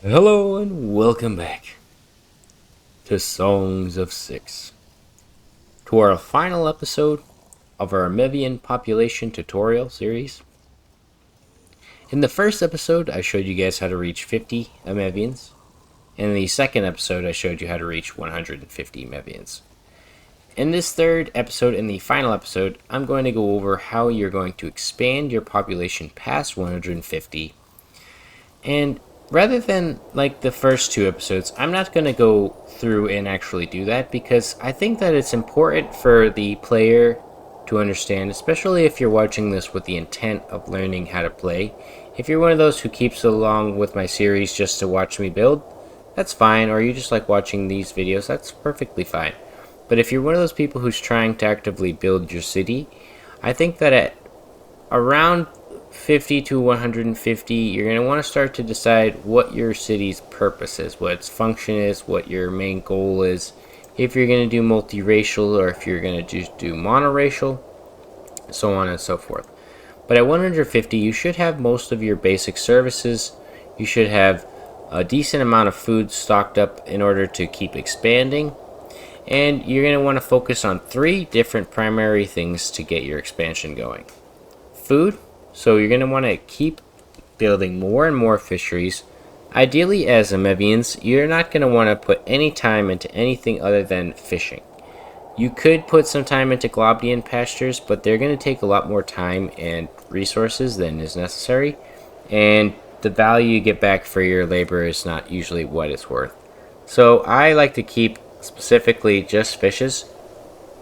Hello and welcome back to Songs of Six, to our final episode of our Amevian population tutorial series. In the first episode, I showed you guys how to reach 50 Amevians. In the second episode, I showed you how to reach 150 Amevians. In this third episode, in the final episode, I'm going to go over how you're going to expand your population past 150. And rather than like the first two episodes, I'm not going to go through and actually do that because I think that it's important for the player to understand, especially if you're watching this with the intent of learning how to play. If you're one of those who keeps along with my series just to watch me build, that's fine, or you just like watching these videos, that's perfectly fine. But if you're one of those people who's trying to actively build your city, I think that at around 50 to 150, you're going to want to start to decide what your city's purpose is, what its function is, what your main goal is, if you're going to do multiracial or if you're going to just do monoracial, so on and so forth. But at 150, you should have most of your basic services. You should have a decent amount of food stocked up in order to keep expanding. And you're going to want to focus on 3 different primary things to get your expansion going. Food. So you're going to want to keep building more and more fisheries. Ideally, as Amevians, you're not going to want to put any time into anything other than fishing. You could put some time into Globdian pastures, but they're going to take a lot more time and resources than is necessary. And the value you get back for your labor is not usually what it's worth. So I like to keep specifically just fishes.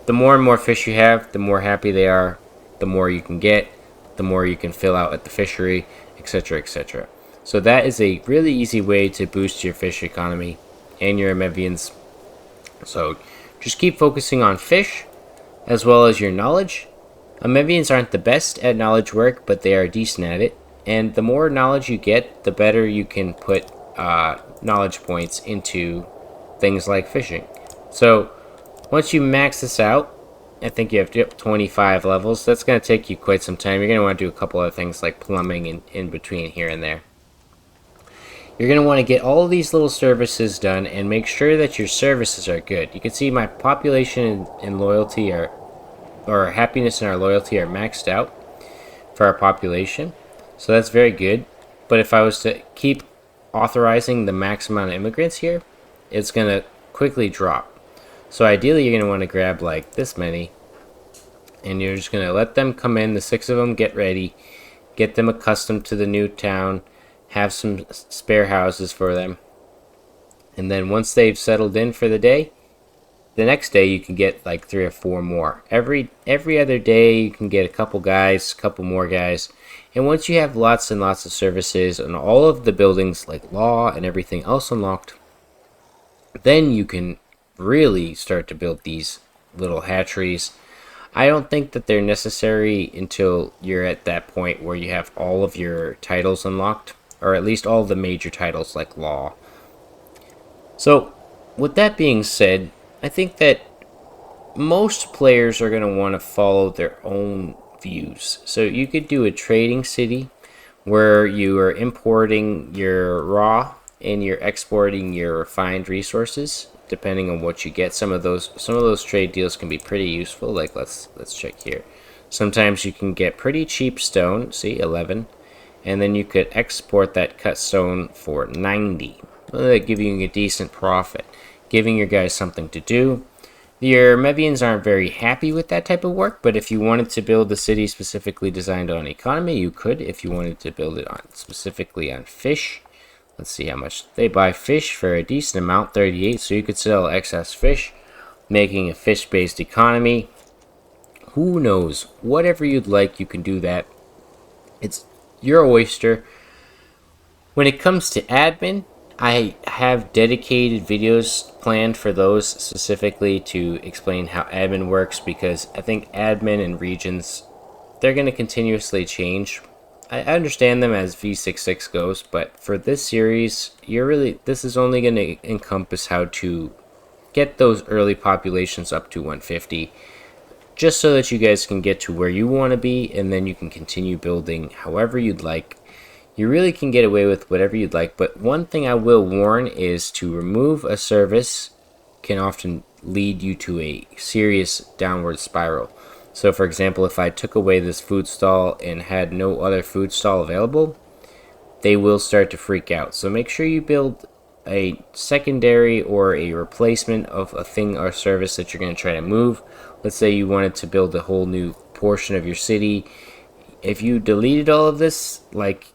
The more and more fish you have, the more happy they are, the more you can get, the more you can fill out at the fishery, etc., etc. So that is a really easy way to boost your fish economy and your Amevians. So just keep focusing on fish as well as your knowledge. Amevians aren't the best at knowledge work, but they are decent at it. And the more knowledge you get, the better you can put knowledge points into things like fishing. So once you max this out, I think you have 25 levels. That's going to take you quite some time. You're going to want to do a couple of things like plumbing in between here and there. You're going to want to get all of these little services done and make sure that your services are good. You can see my population and loyalty or happiness and our loyalty are maxed out for our population. So that's very good. But if I was to keep authorizing the max amount of immigrants here, it's going to quickly drop. So ideally, you're going to want to grab like this many, and you're just going to let them come in, the 6 of them, get ready, get them accustomed to the new town, have some spare houses for them, and then once they've settled in for the day, the next day you can get like 3 or 4 more. Every other day you can get a couple guys, a couple more guys, and once you have lots and lots of services and all of the buildings like law and everything else unlocked, then you can really start to build these little hatcheries. I don't think that they're necessary until you're at that point where you have all of your titles unlocked, or at least all of the major titles like law. So with that being said, I think that most players are going to want to follow their own views. So you could do a trading city where you are importing your raw and you're exporting your refined resources. Depending on what you get, some of those trade deals can be pretty useful. Like let's check here. Sometimes you can get pretty cheap stone, see 11, and then you could export that cut stone for 90, giving you a decent profit, giving your guys something to do. Your Mevians aren't very happy with that type of work, but if you wanted to build a city specifically designed on economy, you could. If you wanted to build it on specifically on fish, let's see how much they buy fish for a decent amount, 38. So you could sell excess fish, making a fish-based economy. Who knows? Whatever you'd like, you can do that. It's your oyster. When it comes to admin, I have dedicated videos planned for those specifically to explain how admin works, because I think admin and regions, they're going to continuously change. I understand them as V.66 goes, but for this series, this is only going to encompass how to get those early populations up to 150, just so that you guys can get to where you want to be, and then you can continue building however you'd like. You really can get away with whatever you'd like, but one thing I will warn is to remove a service can often lead you to a serious downward spiral. So for example, if I took away this food stall and had no other food stall available, they will start to freak out. So make sure you build a secondary or a replacement of a thing or service that you're going to try to move. Let's say you wanted to build a whole new portion of your city. If you deleted all of this, like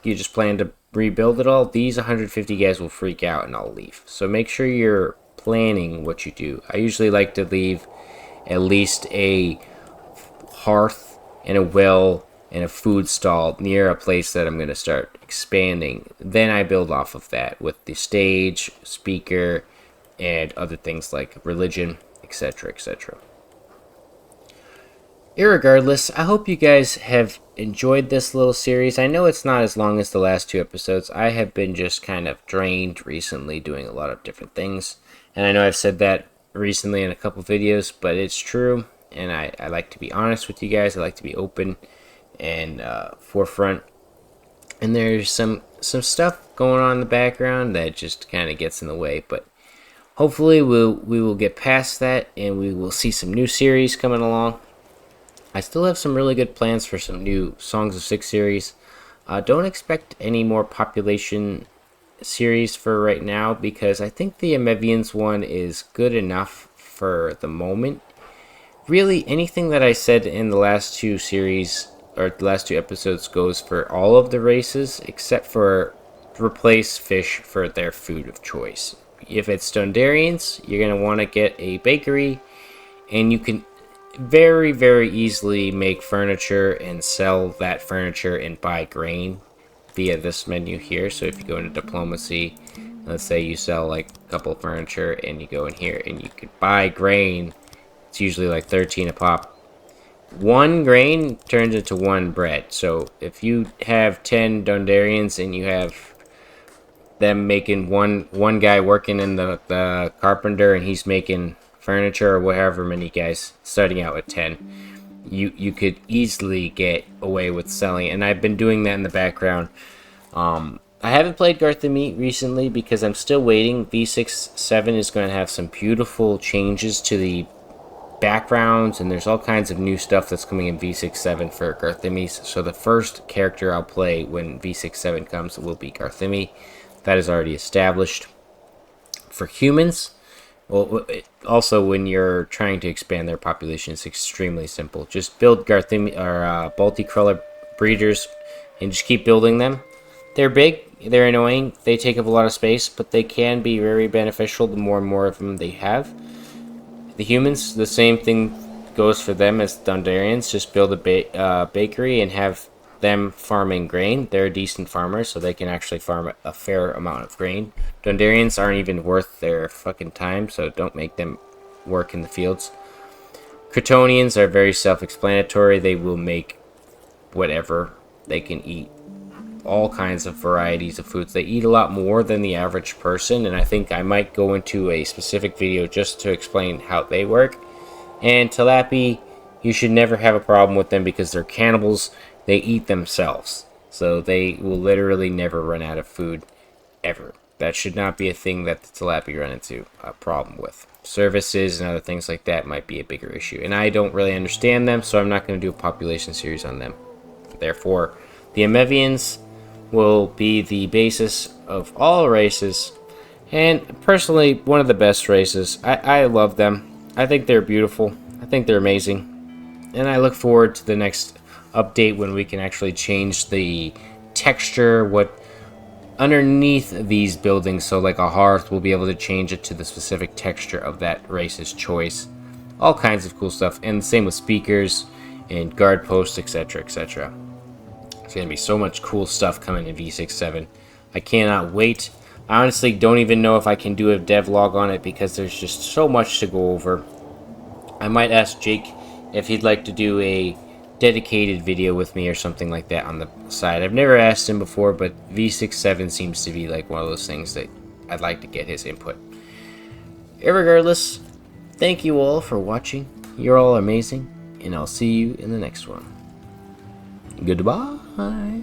you just plan to rebuild it all, these 150 guys will freak out and I'll leave. So make sure you're planning what you do. I usually like to leave at least a hearth and a well and a food stall near a place that I'm going to start expanding. Then I build off of that with the stage, speaker, and other things like religion, etc., etc. Irregardless, I hope you guys have enjoyed this little series. I know it's not as long as the last 2 episodes. I have been just kind of drained recently doing a lot of different things. And I know I've said that recently in a couple videos, but it's true. And I like to be honest with you guys. I like to be open and forefront. And there's some stuff going on in the background that just kind of gets in the way. But hopefully we will get past that and we will see some new series coming along. I still have some really good plans for some new Songs of SYX series. Don't expect any more population series for right now because I think the Amevians one is good enough for the moment. Really, anything that I said in the last 2 series or the last 2 episodes goes for all of the races except for replace fish for their food of choice. If it's Dondarians, you're going to want to get a bakery, and you can very, very easily make furniture and sell that furniture and buy grain via this menu here. So if you go into diplomacy, let's say you sell like a couple of furniture and you go in here and you could buy grain. It's usually like 13 a pop. 1 grain turns into 1 bread. So if you have 10 Dondarians and you have them making one guy working in the carpenter and he's making furniture or whatever many guys starting out with 10, you could easily get away with selling, and I've been doing that in the background. I haven't played Garthemi recently because I'm still waiting. V.67 is going to have some beautiful changes to the backgrounds, and there's all kinds of new stuff that's coming in V.67 for Garthemi. So the first character I'll play when V.67 comes will be Garthemi. That is already established. For humans, well, also when you're trying to expand their population, it's extremely simple. Just build Garthemi or multicolored breeders and just keep building them. They're big, they're annoying, they take up a lot of space, but they can be very beneficial the more and more of them they have. The humans, the same thing goes for them as Dondarians. Just build a bakery and have them farming grain. They're decent farmers, so they can actually farm a fair amount of grain. Dondarians aren't even worth their fucking time, so don't make them work in the fields. Cretonians are very self-explanatory. They will make whatever. They can eat all kinds of varieties of foods. They eat a lot more than the average person, and I think I might go into a specific video just to explain how they work. And Tilapia, you should never have a problem with them because they're cannibals. They eat themselves, so they will literally never run out of food, ever. That should not be a thing that the Tilapia run into a problem with. Services and other things like that might be a bigger issue, and I don't really understand them, so I'm not going to do a population series on them. Therefore, the Amevians will be the basis of all races, and personally, one of the best races. I love them. I think they're beautiful. I think they're amazing, and I look forward to the next update when we can actually change the texture, what underneath these buildings. So like a hearth, we'll be able to change it to the specific texture of that race's choice. All kinds of cool stuff, and the same with speakers and guard posts, etc., etc. It's gonna be so much cool stuff coming in V.67. I cannot wait. I honestly don't even know if I can do a devlog on it because there's just so much to go over. I might ask Jake if he'd like to do a dedicated video with me or something like that on the side. I've never asked him before, but V.67 seems to be like one of those things that I'd like to get his input. Irregardless, thank you all for watching. You're all amazing, and I'll see you in the next one. Goodbye.